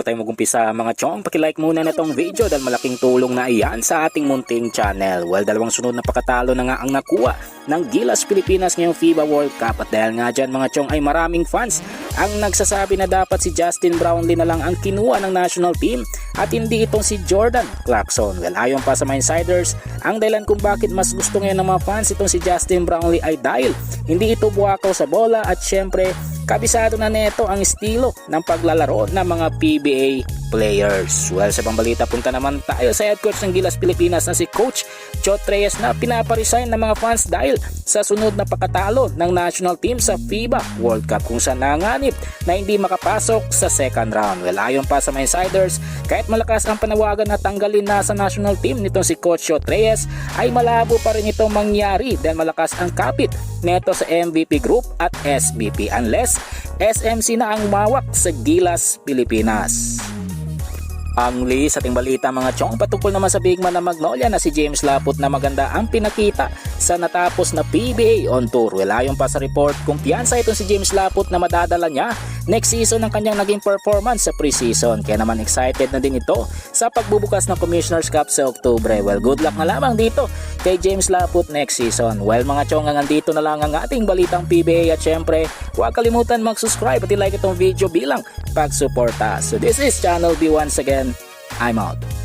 Bago tayo mag-umpisa mga chong, pakilike muna na itong video dahil malaking tulong na iyan sa ating munting channel. Well, dalawang sunod na pakatalo na nga ang nakuha ng Gilas Pilipinas ngayong FIBA World Cup. At dahil nga dyan mga chong ay maraming fans ang nagsasabi na dapat si Justin Brownlee na lang ang kinuha ng national team at hindi itong si Jordan Clarkson. Well, ayon pa sa mga insiders, ang dahilan kung bakit mas gusto ngayon ng mga fans itong si Justin Brownlee ay dahil hindi ito buwakaw sa bola at syempre kabisado na neto ang estilo ng paglalaro ng mga PBA players. Well, sa pambalita punta naman tayo sa head coach ng Gilas Pilipinas na si Coach Chot Reyes na pinaparesign ng mga fans dahil sa sunod na pagkatalo ng national team sa FIBA World Cup kung saan nanganib na hindi makapasok sa second round. Well, ayon pa sa mga insiders, kahit malakas ang panawagan na tanggalin na sa national team nitong si Coach Chot Reyes ay malabo pa rin itong mangyari dahil malakas ang kapit neto sa MVP Group at SBP unless SMC na ang mawak sa Gilas Pilipinas. Ang list sa ating balita mga chong patungkol naman sa big man ng Magnolia na si James Laput na maganda ang pinakita sa natapos na PBA on tour. Well, ayon pa sa report, kumpiyansa itong si James Laput na madadala niya next season ng kanyang naging performance sa preseason. Kaya naman excited na din ito sa pagbubukas ng Commissioner's Cup sa Oktubre. Well, good luck na lamang dito kay James Laput next season. Well mga chong, hanggang dito na lang ang ating balitang PBA at syempre huwag kalimutan mag-subscribe at i-like itong video bilang pag-suporta. So this is Channel B once again. I'm out.